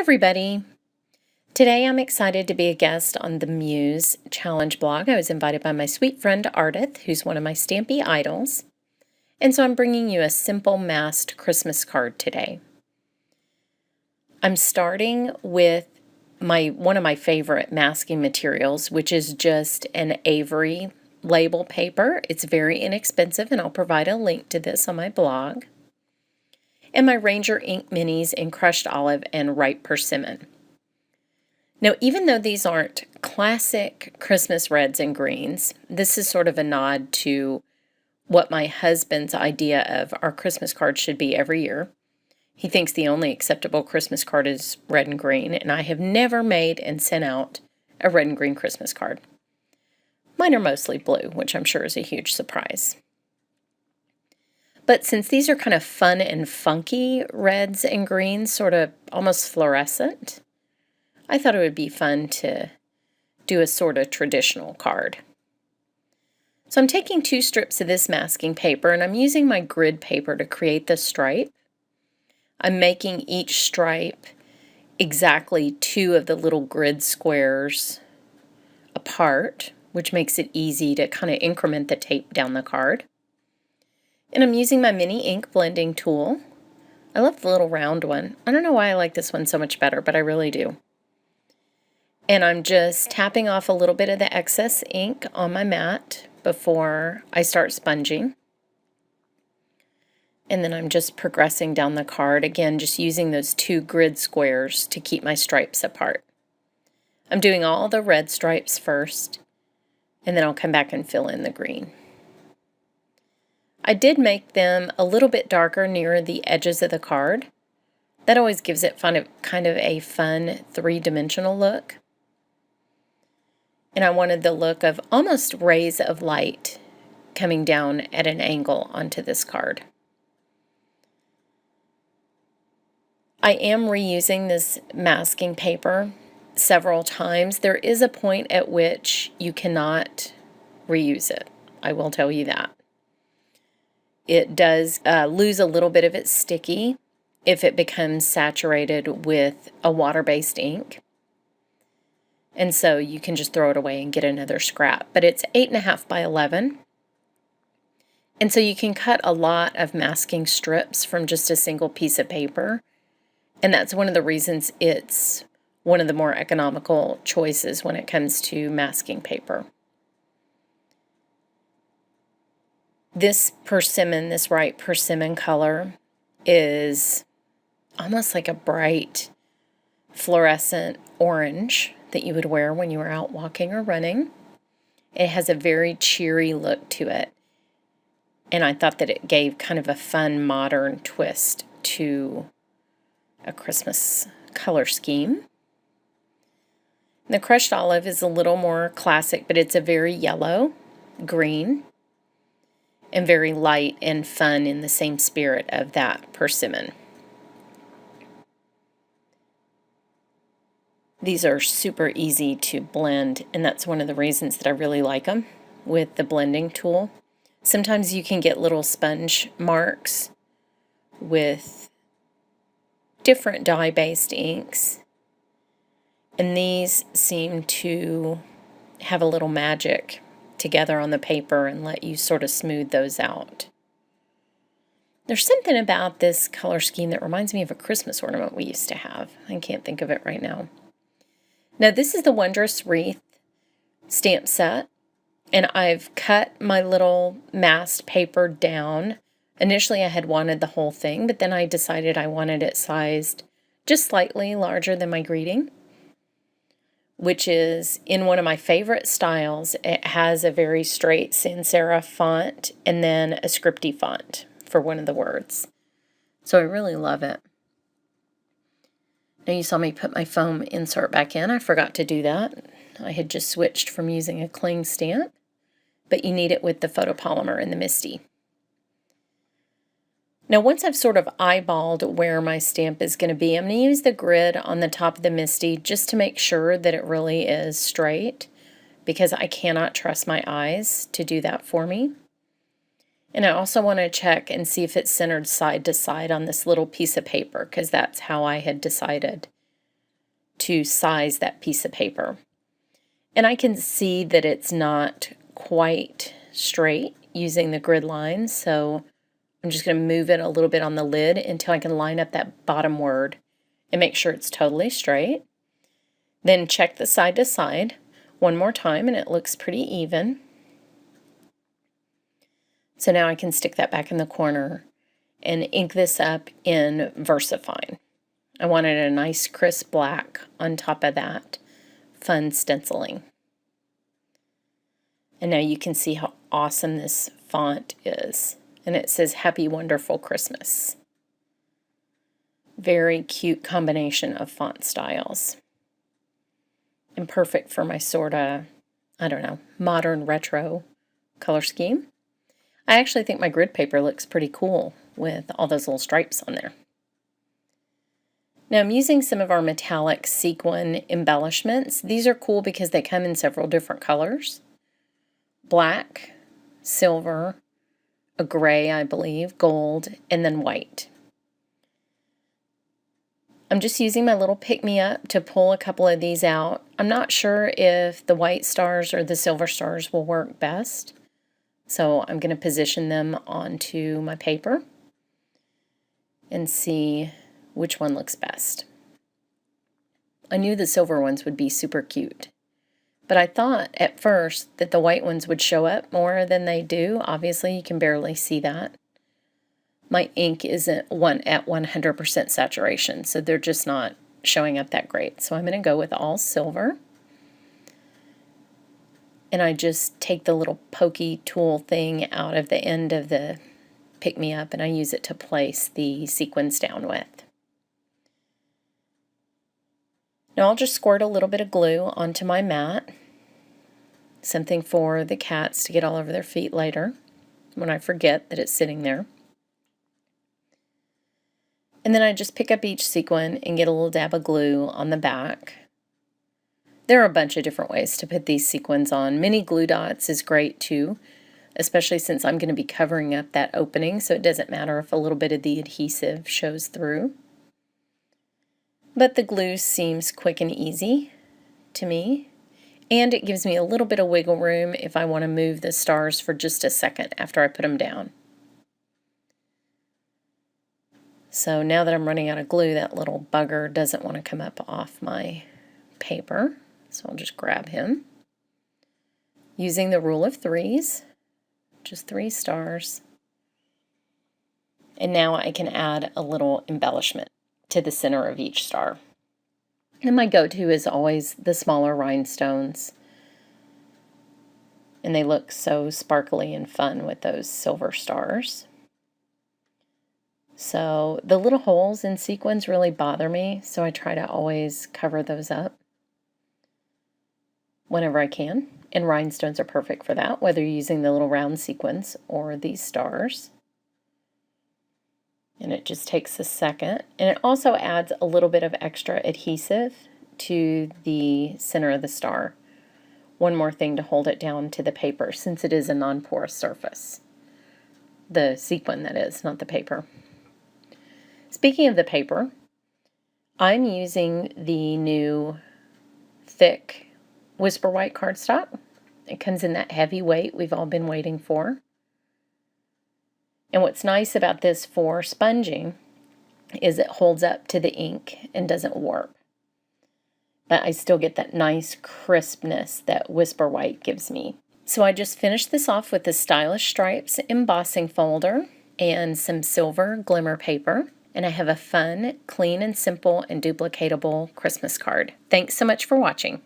everybody. Today I'm excited to be a guest on the Muse Challenge blog. I was invited by my sweet friend Ardith, who's one of my Stampy idols. And so I'm bringing you a simple masked Christmas card today. I'm starting with one of my favorite masking materials, which is just an Avery label paper. It's very inexpensive, and I'll provide a link to this on my blog. And my Ranger Ink Minis in Crushed Olive and Ripe Persimmon. Now, even though these aren't classic Christmas reds and greens, this is sort of a nod to what my husband's idea of our Christmas card should be every year. He thinks the only acceptable Christmas card is red and green, and I have never made and sent out a red and green Christmas card. Mine are mostly blue, which I'm sure is a huge surprise. But since these are kind of fun and funky reds and greens, sort of almost fluorescent, I thought it would be fun to do a sort of traditional card. So I'm taking 2 strips of this masking paper, and I'm using my grid paper to create the stripe. I'm making each stripe exactly 2 of the little grid squares apart, which makes it easy to kind of increment the tape down the card. And I'm using my mini ink blending tool. I love the little round one. I don't know why I like this one so much better, but I really do. And I'm just tapping off a little bit of the excess ink on my mat before I start sponging. And then I'm just progressing down the card, again, just using those 2 grid squares to keep my stripes apart. I'm doing all the red stripes first, and then I'll come back and fill in the green. I did make them a little bit darker near the edges of the card. That always gives it kind of a fun 3-dimensional look. And I wanted the look of almost rays of light coming down at an angle onto this card. I am reusing this masking paper several times. There is a point at which you cannot reuse it. I will tell you that. It does lose a little bit of its sticky if it becomes saturated with a water-based ink. And so you can just throw it away and get another scrap. But it's 8.5 by 11. And so you can cut a lot of masking strips from just a single piece of paper. And that's one of the reasons it's one of the more economical choices when it comes to masking paper. This persimmon, this Ripe Persimmon color, is almost like a bright fluorescent orange that you would wear when you were out walking or running. It has a very cheery look to it, and I thought that it gave kind of a fun modern twist to a Christmas color scheme. The Crushed Olive is a little more classic, but it's a very yellow green and very light and fun in the same spirit of that persimmon. These are super easy to blend, and that's one of the reasons that I really like them with the blending tool. Sometimes you can get little sponge marks with different dye-based inks, and these seem to have a little magic together on the paper and let you sort of smooth those out. There's something about this color scheme that reminds me of a Christmas ornament we used to have. I can't think of it right now. Now, this is the Wondrous Wreath stamp set, and I've cut my little masked paper down. Initially, I had wanted the whole thing, but then I decided I wanted it sized just slightly larger than my greeting, which is in one of my favorite styles. It has a very straight sans serif font and then a scripty font for one of the words. So I really love it. Now you saw me put my foam insert back in. I forgot to do that. I had just switched from using a cling stamp, but you need it with the photopolymer in the MISTI. Now once I've sort of eyeballed where my stamp is going to be, I'm going to use the grid on the top of the MISTI just to make sure that it really is straight, because I cannot trust my eyes to do that for me. And I also want to check and see if it's centered side to side on this little piece of paper, because that's how I had decided to size that piece of paper. And I can see that it's not quite straight using the grid lines, so I'm just going to move it a little bit on the lid until I can line up that bottom word and make sure it's totally straight. Then check the side to side one more time and it looks pretty even. So now I can stick that back in the corner and ink this up in VersaFine. I wanted a nice crisp black on top of that fun stenciling. And now you can see how awesome this font is. And it says Happy Wonderful Christmas. Very cute combination of font styles. And perfect for my sort of, I don't know, modern retro color scheme. I actually think my grid paper looks pretty cool with all those little stripes on there. Now I'm using some of our metallic sequin embellishments. These are cool because they come in several different colors. Black, silver, a gray, I believe, gold, and then white. I'm just using my little pick-me-up to pull a couple of these out. I'm not sure if the white stars or the silver stars will work best. So I'm going to position them onto my paper and see which one looks best. I knew the silver ones would be super cute, but I thought at first that the white ones would show up more than they do. Obviously, you can barely see that. My ink isn't at 100% saturation, so they're just not showing up that great. So I'm going to go with all silver. And I just take the little pokey tool thing out of the end of the pick-me-up and I use it to place the sequins down with. Now I'll just squirt a little bit of glue onto my mat. Something for the cats to get all over their feet later when I forget that it's sitting there. And then I just pick up each sequin and get a little dab of glue on the back. There are a bunch of different ways to put these sequins on. Mini glue dots is great too, especially since I'm going to be covering up that opening, so it doesn't matter if a little bit of the adhesive shows through. But the glue seems quick and easy to me, and it gives me a little bit of wiggle room if I want to move the stars for just a second after I put them down. So now that I'm running out of glue, that little bugger doesn't want to come up off my paper. So I'll just grab him. Using the rule of threes, just 3 stars. And now I can add a little embellishment to the center of each star. And my go-to is always the smaller rhinestones. And they look so sparkly and fun with those silver stars. So the little holes in sequins really bother me, so I try to always cover those up whenever I can. And rhinestones are perfect for that, whether you're using the little round sequins or these stars. And it just takes a second. And it also adds a little bit of extra adhesive to the center of the star. One more thing to hold it down to the paper, since it is a non-porous surface. The sequin, that is, not the paper. Speaking of the paper, I'm using the new thick Whisper White cardstock. It comes in that heavy weight we've all been waiting for. And what's nice about this for sponging is it holds up to the ink and doesn't warp. But I still get that nice crispness that Whisper White gives me. So I just finished this off with the Stylish Stripes embossing folder and some silver glimmer paper. And I have a fun, clean and simple and duplicatable Christmas card. Thanks so much for watching.